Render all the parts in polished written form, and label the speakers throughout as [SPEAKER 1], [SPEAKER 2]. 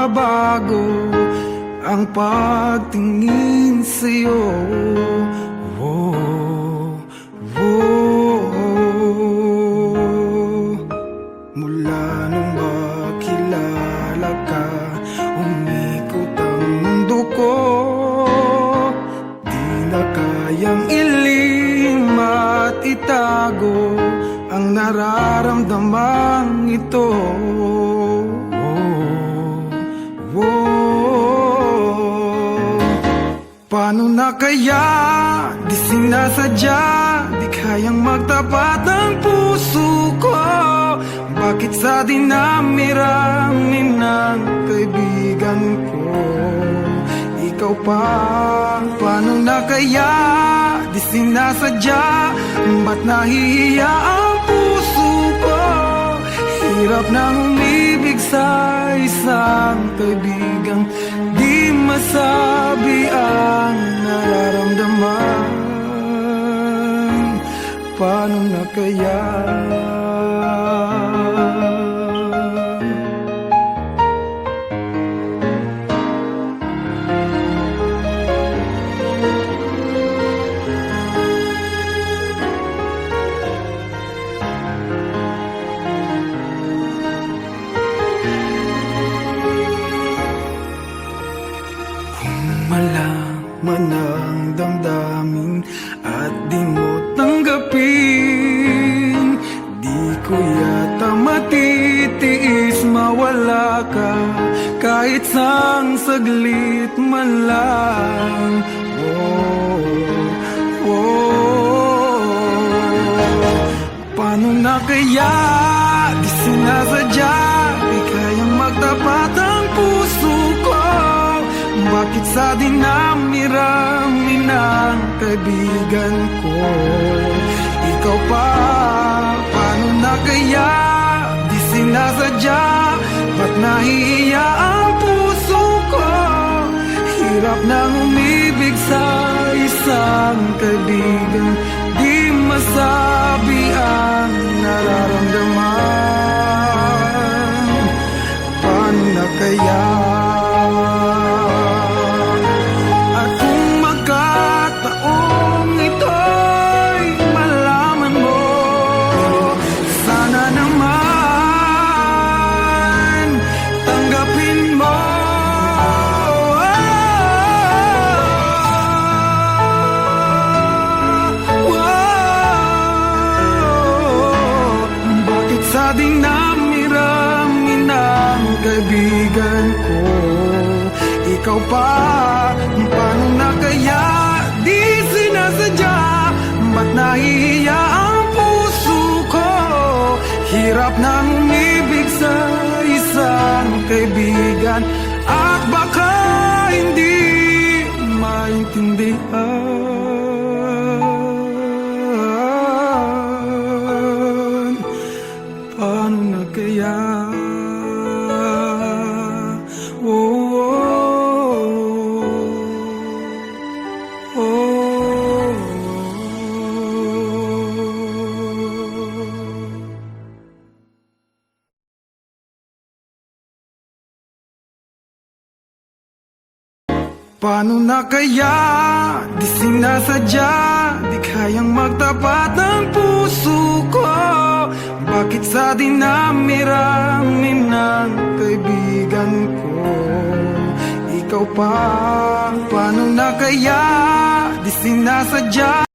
[SPEAKER 1] magbabago ang pagtingin sa'yo. Oh, oh. Mula nung makilala ka, umikot ang mundo ko. Di na kayang ilim at itago ang nararamdaman ito. Paano na kaya? Di sinasadya, di kayang magtapat ng puso ko. Bakit sa dinami-rami ng kaibigan ko ikaw pa? Paano na kaya? Di sinasadya, ba't nahihiya ang puso ko? Hirap nang umibig sa isang kaibigang di masabi ang nararamdaman. Paano na kaya? Malaman ang damdamin at di mo tanggapin, di ko yata matitiis mawala ka kahit sang saglit man lang. Oh, oh. Paano na kaya? Di sinasadya, di kayang magtapat ang puso ko. Bakit sa dinami-rami ng kaibigan ko ikaw pa? Paano na kaya? Di sinasadya, ba't nahihiya ang puso ko? Hirap nang umibig sa isang kaibigan di masabi ang nararamdaman. Paano na kaya? Sa dinami-rami ng kaibigan ko ikaw pa? Paano na kaya? Di sinasadya, ba't nahihiya ang puso ko? Hirap nang umibig sa isang kaibigan at baka hindi maintindihan. Paano na kaya? Oh, oh, oh. Paano na kaya? Di sinasadya, di kayang magtapat ng puso ko. Bakit sa dinami-rami ng kaibigan ko ikaw pa? Paano na kaya? Di sinasadya.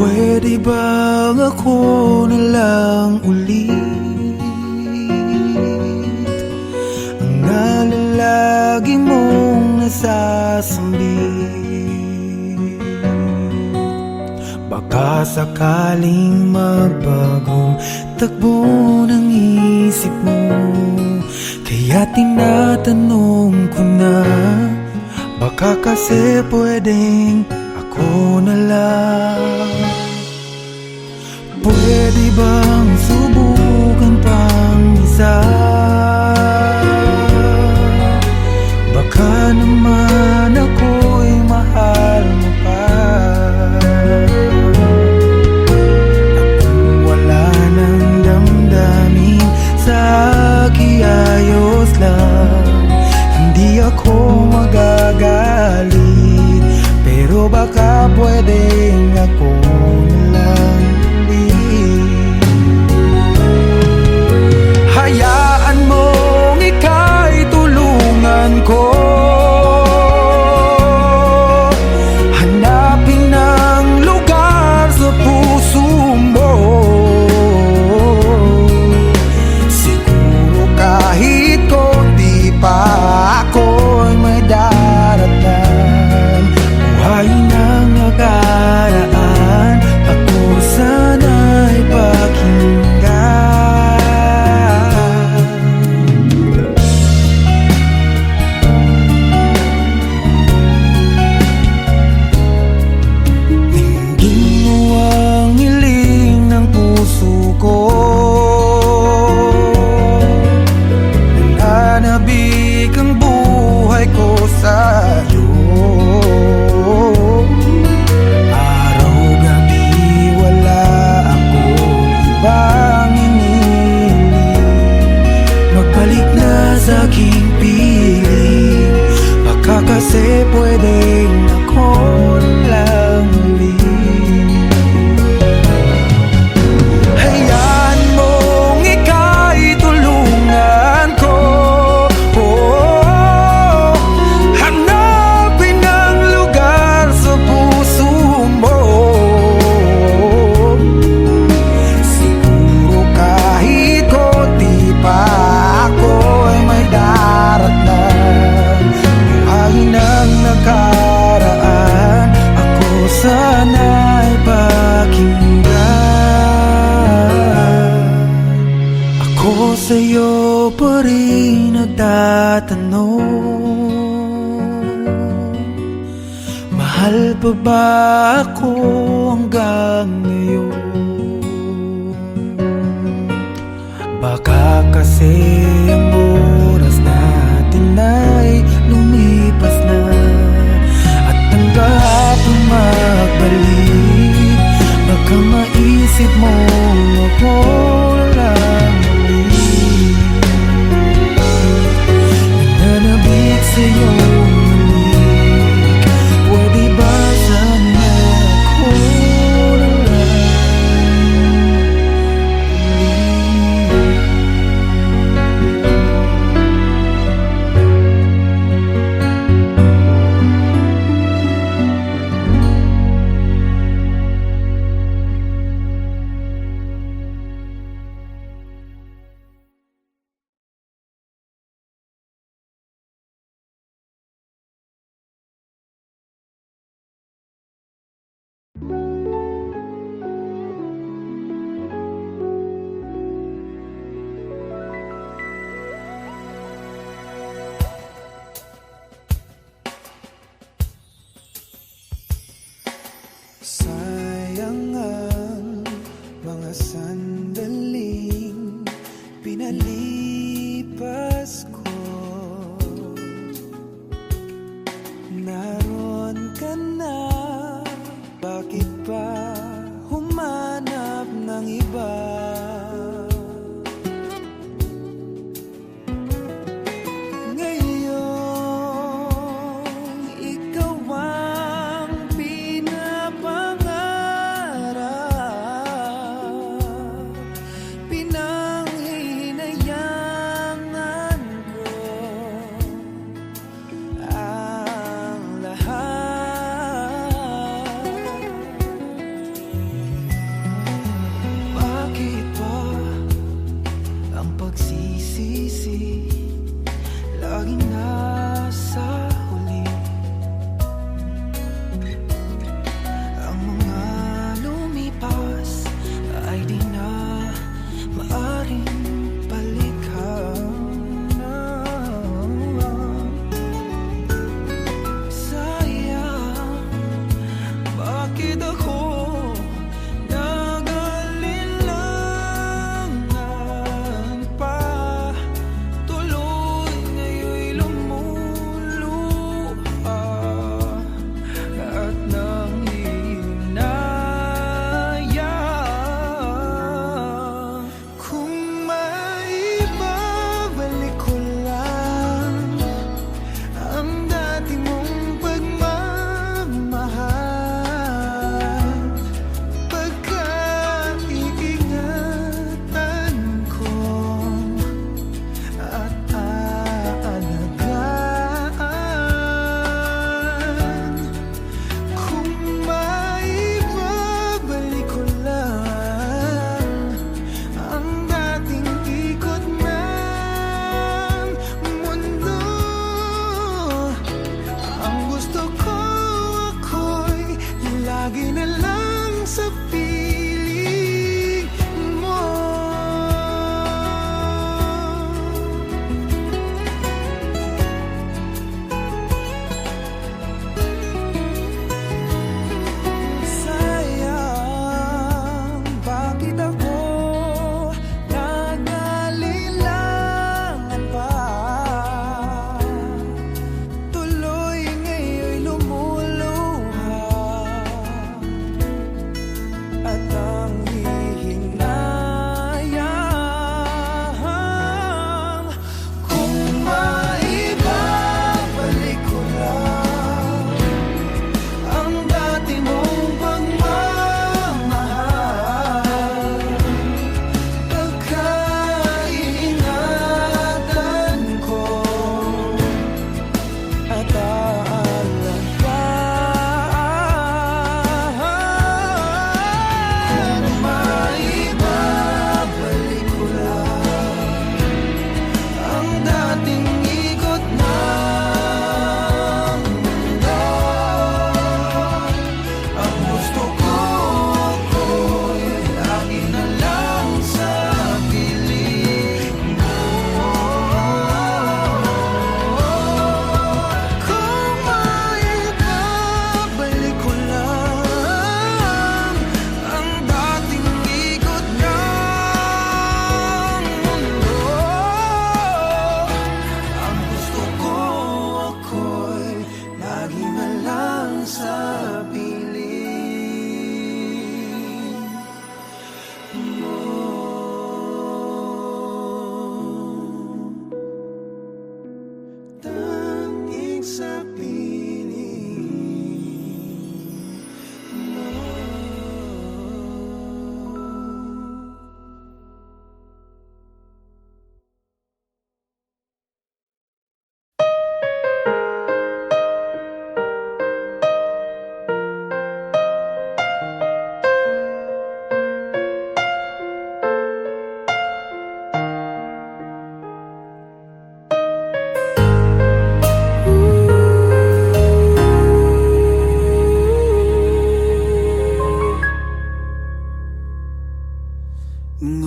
[SPEAKER 1] Pwede bang ako na lang ulit ang nalalagi mong nasasambit? Baka sakaling magbagong takbo ng isip mo, kaya tinatanong ko na, baka kasi pwedeng ako na lang. Pwede bang subukan pang isa? Baka naman ako'y mahal mo pa. At kung wala nang damdamin sa ayos lang, hindi ako magagalit. Pero baka pwedeng ako na lang din. Hayaan mong ika'y tulungan ko hanapin ang lugar sa puso mo. Siguro kahit konti pa ako'y may daratan. Buhayin ang nakaraan, ako sana'y pakinggan. Dinggin mo ang hiling ng puso ko, nananabik ang buhay ko sa'yo. Araw-gabi wala akong ibang iniling. Magbalik na sa aking piling, baka kasi pwedeng ako lang ulit. Hayaan mong ika'y tulungan ko, hanapin ang lugar sa puso mo. Siguro kahit konti pa ako'y may daratan. Buhayin ang nakaraan, ako sana'y pakinggan. Ako sa'yo pa rin nagtatanong, mahal pa ba ako hanggang ngayon? Baka kasi ang oras natin ay lumipas na, at ang kahapon magbalik. Baka maisip mo ako lang ulit. Nananabik sa'yo muli, pwede ba sana ako na lang sayang ang mga sandaling pinalipas ko. Naroon ka na, bakit pa humanap ng iba? Ngayon, ikaw ang pinapangarap, pinanghinayangan ko ang lahat. Bakit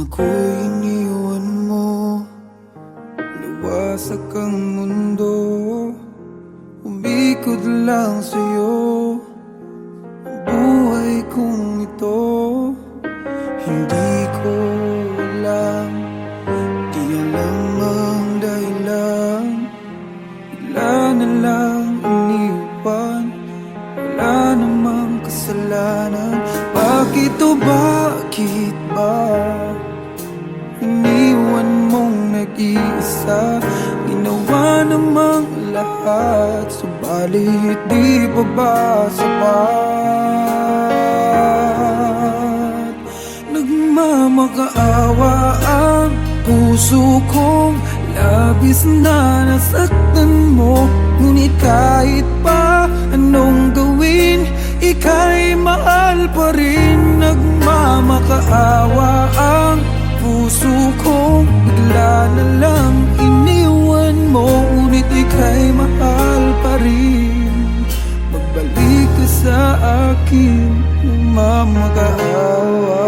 [SPEAKER 1] ako'y iniwan mo, luwasak ang mundo, umikot lang sa'yo ang buhay kong ito. Hindi ko alam, di alam ang dahilan, bigla na lang iniwan, wala namang kasalanan. Bakit o bakit ba iniwan mong nag-iisa? Ginawa namang lahat, subalit di pa ba sapat? Nagmamakaawa ang puso kong labis na nasaktan mo, ngunit kahit pa anong gawin, ika'y mahal pa rin. Nagmamakaawa ang puso kong bigla na lang iniwan mo, ngunit ika'y mahal pa rin. Magbalik ka sa akin, nagmamakaawa.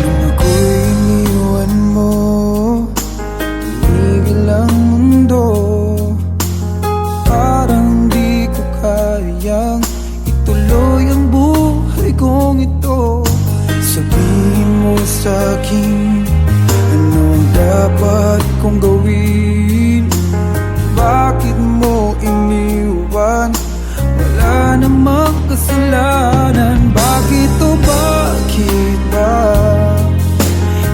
[SPEAKER 1] Nung ako'y iniwan mo, tumigil ang mundo, parang di ko kayang ituloy ang buhay kong ito. Sabihin mo sa'kin, anong dapat kong gawin? Bakit mo iniwan? Wala namang kasalanan. Bakit o bakit ba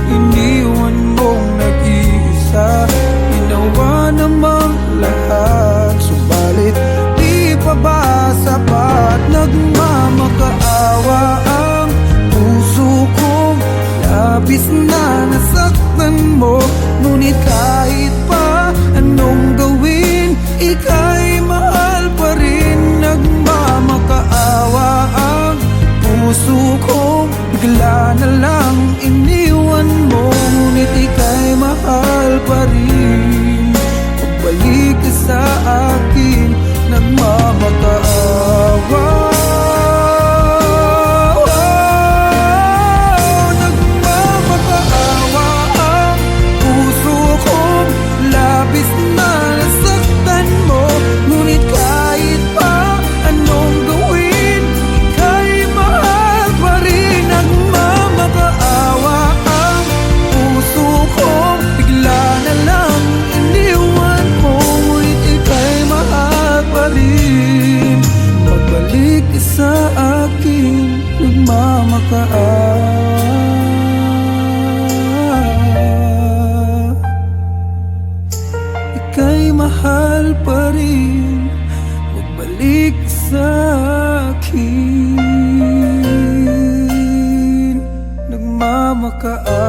[SPEAKER 1] iniwan mong nag-iisa? Ginawa namang lahat, subalit di pa ba sapat? Nagmamakaawa ang puso kong labis na nasaktan mo, ngunit kahit pa anong gawin, ika'y mahal pa rin. Nagmamakaawa ang puso kong bigla na lang iniwan mo, ngunit ika'y mahal pa rin. Pagbalik ka sa akin, nagmamakaawa. Nagmamakaawa ang puso kong labis na nasaktan mo, ngunit kahit pa anong gawin, ika'y mahal pa rin. Nagmamakaawa ang puso kong bigla na lang iniwan mo, ngunit ika'y mahal pa rin. Pagbalik ka sa akin, nagmamakaawa. Ika'y mahal pa rin, magbalik sa akin, nagmamakaawa.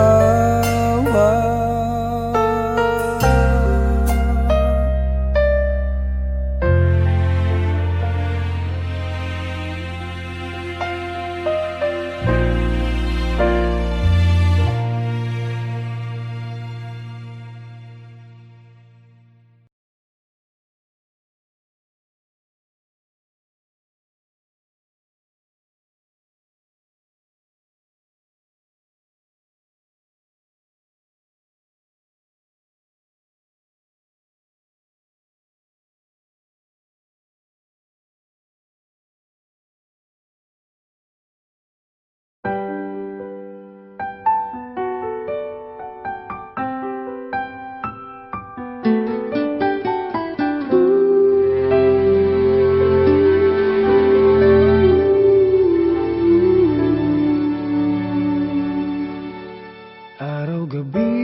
[SPEAKER 1] Araw-gabi,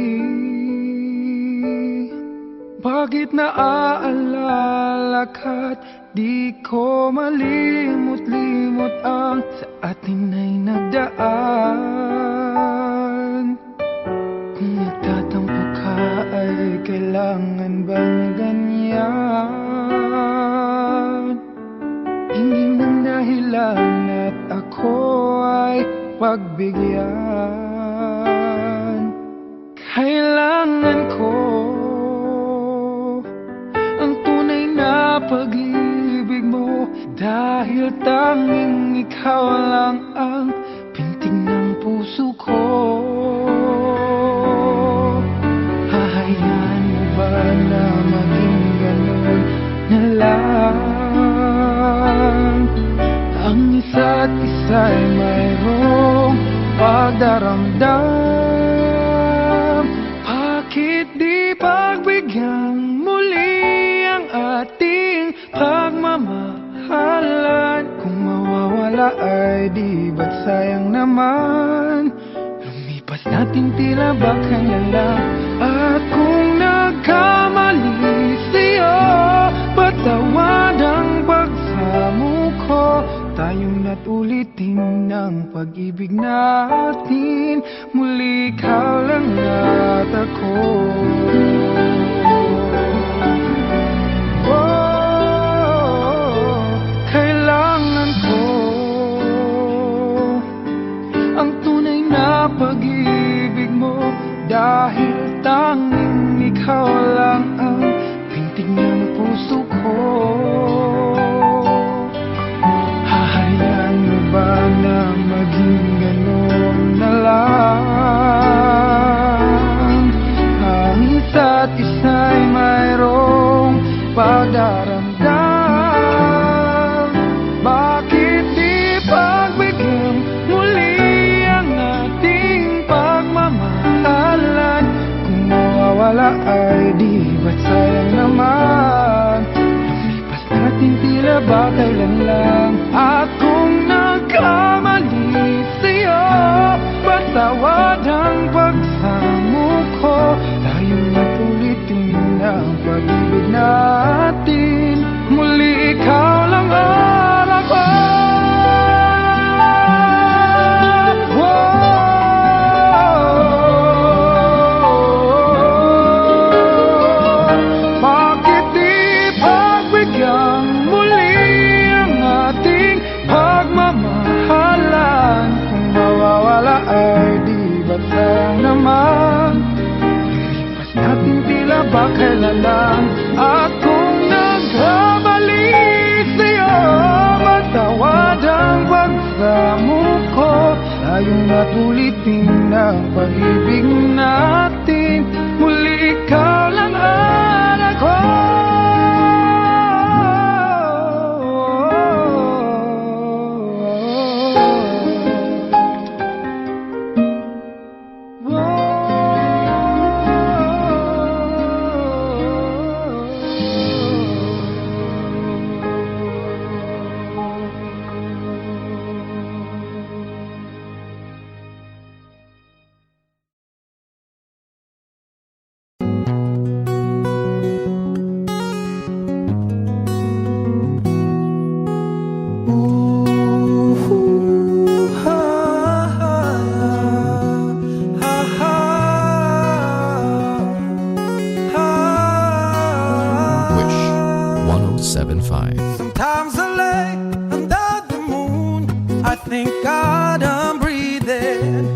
[SPEAKER 1] bakit naaalala ka't di ko malimot-limot ang sa atin ay nagdaan? Kung nagtatampo ka ay kailangan bang ganyan? Hindi man dahilan at ako ay pagbigyan. Kailangan ko ang tunay na pag-ibig mo, dahil Dahil tanging ikaw lang ang pintig ng puso ko. Hahayaan mo ba na maging ganun na lang? Ang isa't isa'y mayroong pagdaramdam. Bakit di pagbigyan muli ang ating pagmamahalan? Kung mawawala ay di ba't sayang naman? Lumipas natin tila ba kailan lang? At kung nagkamali sa'yo, patawad ang pagsamo ko. Tayong natulitin ng pag-ibig natin, muli ikaw lang at ako. Kailangan ko ang tunay na pag-ibig mo, dahil tanging ikaw lang ang pintig ng puso ko. Hahayaan mo ba na maging ganun na lang? Ang isa't isa'y mayroong pagdaramdam. Bakit di pagbigyan muli ang ating pagmamahalan? Kung mawawala ay di ba't sayang naman? Lumipas natin tila ba kailan lang? At kung nagkamali sa'yo, patawad ang pagsamo ko. Tayong natulitin ang pag-ibig natin, muli ikaw lang ang ako. Bakit di pagbigyan muli ang ating pagmamahalan? Kung mawawala ay di ba't sayang naman? Lumipas natin tila ba kailan lang? At kung nagkamali sa'yo, matawad ang pagsamo ko. Tayong natulitin ang pag-ibig natin, muli ikaw lang ang ako.
[SPEAKER 2] Wish 1075.
[SPEAKER 3] Sometimes I lay under the moon, I thank God I'm breathing.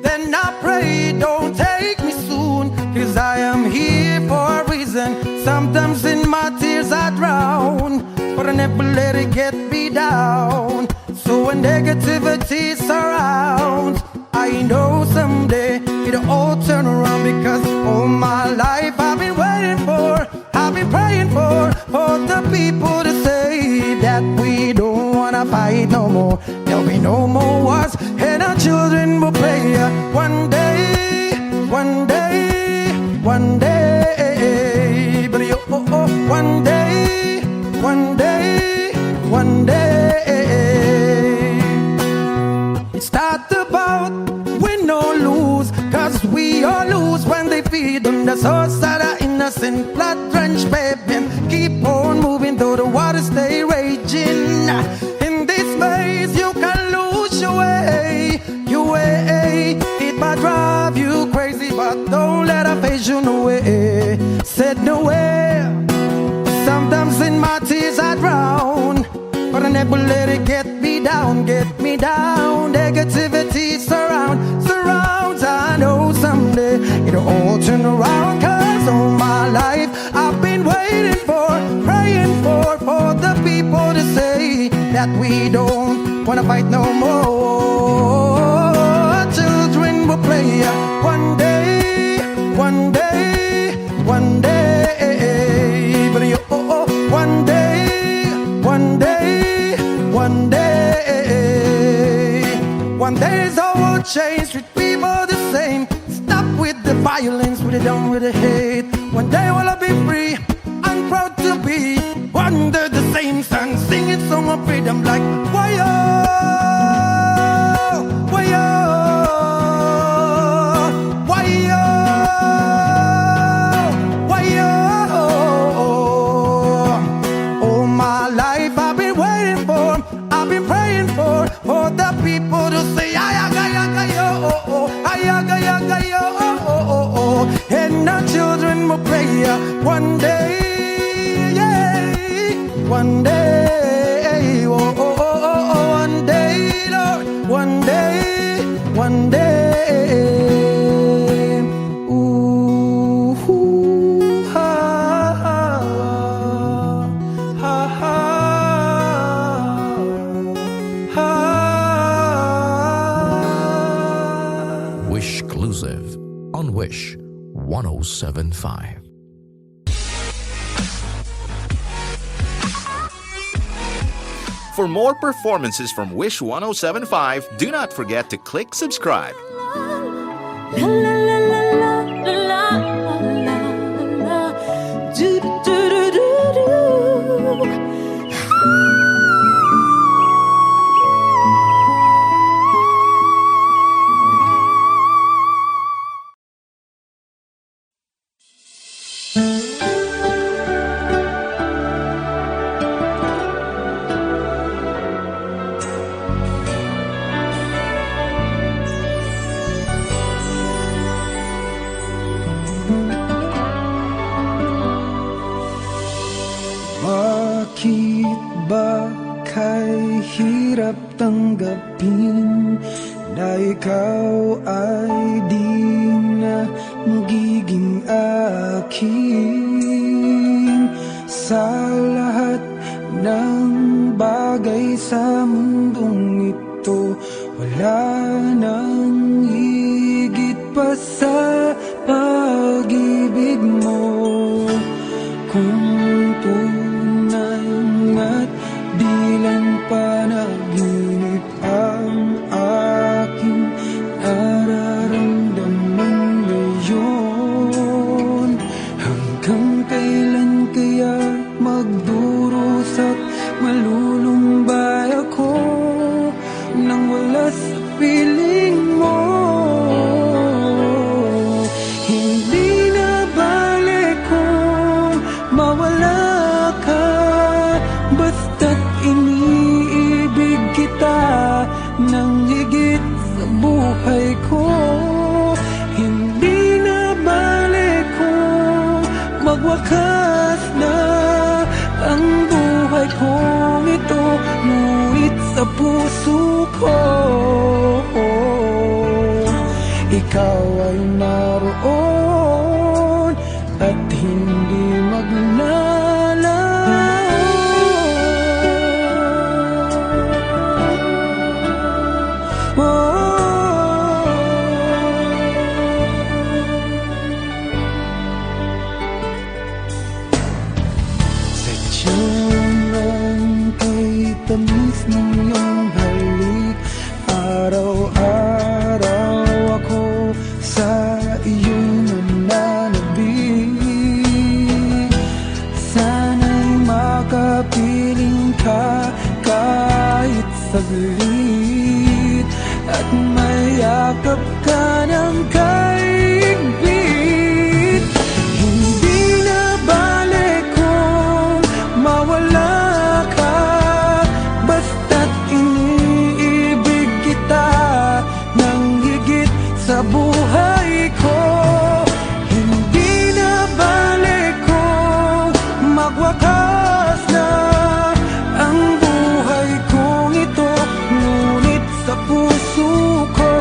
[SPEAKER 3] Then I pray, don't take me soon, 'cause I am here for a reason. Sometimes in my tears I drown, but I never let it get me down. So when negativity surrounds, I know someday it'll all turn around, because all my life I've been waiting for, I've been praying for the people to say that we don't wanna fight no more. There'll be no more wars, and our children will play. One day, one day, one day, but one day, one day, one day. It's not about win or lose, 'cause we all lose when they feed on the source of the innocent blood-drenched baby. Keep on moving though the waters stay raging. In this maze you can lose your way, your way. It might drive you crazy, but don't let it phase you no way. Said no way. Sometimes in my tears I drown, but I never let it get me down, get me down. Negativity surrounds. I know someday it'll all turn around, 'cause all my life I've been waiting for, praying for the people to say that we don't wanna fight no more. Children will play one day, one day, one day. But one day, one day, one day. One day the world change, treat people the same. Stop with the violence, with it down with the hate. One day we'll be free, I'm proud to be under the same sun, singing song of freedom like why all my life I've been waiting for, I've been praying for the people to say and our children will pray one day, yeah, one day, one day, Lord, one day, one day. Ooh, ha, ha, ha, ha.
[SPEAKER 2] Wish Exclusive on Wish 107.5.
[SPEAKER 4] For more performances from Wish 107.5, do not forget to click subscribe.
[SPEAKER 5] La la la la la la la la. Do do do do do.
[SPEAKER 1] Bakit ba kay hirap tanggapin na ikaw ay di na magiging akin? Sa lahat ng bagay sa mundong ito, wala nang higit pa sa pag-ibig mo. Kung tunay nga't di lang panaginip ang aking nararamdaman ngayon, hanggang kailan kaya magdurusa at malulumbay ako nang wala sa piling mo? Hindi na balik kung mawala ka, basta't iniibig kita nang higit sa buhay ko. Hindi na balik kung magwakas na ang buhay kong ito, ngunit sa puso ko ikaw ay naroon at hindi maglalaho. Sadyang kay tamis ng iyong halik, araw-araw ako sa iyong nananabik. Sana'y makapiling ka kahit saglit, at mayakap ka ng kaigpit. Hindi na balik kung mawala ka, basta't iniibig kita nang higit sa buhay ko. Hindi na balik kung magwakas na ang buhay kong ito, ngunit sa puso ko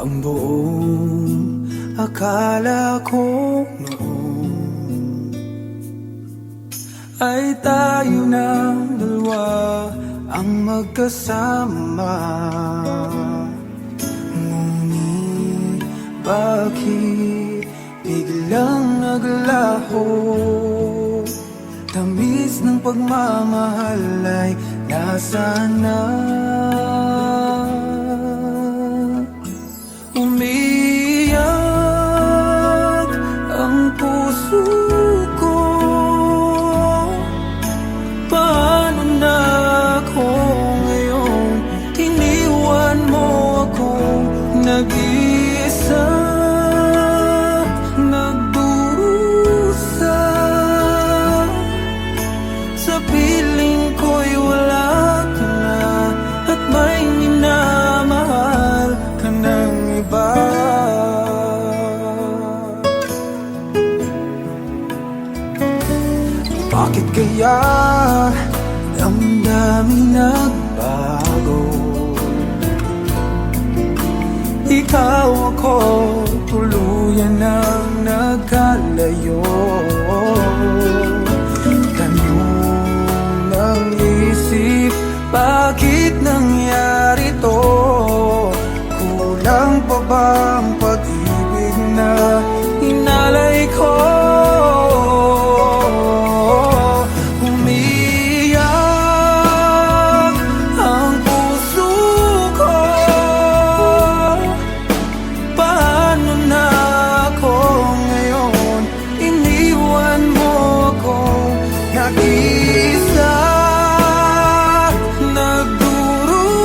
[SPEAKER 3] Ang buong akala ko noon ay tayo ng dalawa ang magkasama. Ngunit bakit biglang naglaho? Tamis ng pagmamahal ay nasaan na? Umiyak ang puso ko. Paano na ako ngayon? Iniwan mo akong nag-iisa, nagdurusa. Sa piling ko'y wala ka na, at may minamahal ka ng iba. Bakit kaya damdamin nagbago? Ikaw ako, tuluyan nang nagkalayo. Tanong ng isip, bakit nangyari to? Kulang pa bang pag-ibig na inalay ko? Umiyak ang puso ko. Paano na ako ngayon? Iniwan mo ako nag-isa, nagdurusa.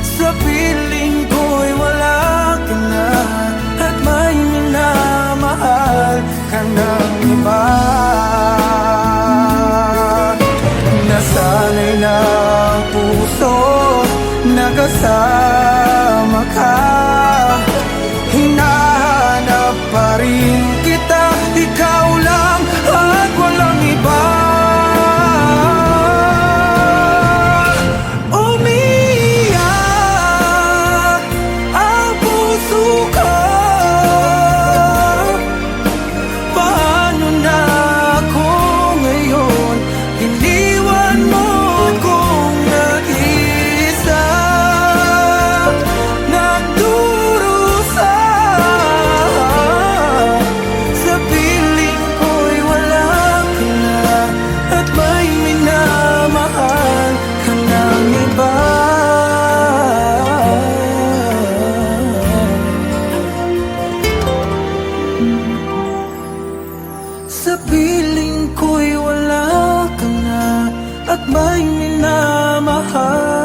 [SPEAKER 3] Sa piling ko'y wala ka na, at may minamahal ka ng iba. Nasanay na ang puso, nakasama ka. Hinahanap pa rin kita, ikaw lang at walang iba. Umiyak ang puso ko. Paano na ako ngayon? Iniwan mo akong nag-isa, nagdurusa. Sa piling ko'y wala ka na, at may minamahal ka ng iba. Sa piling ko'y wala ka na, at may minamahal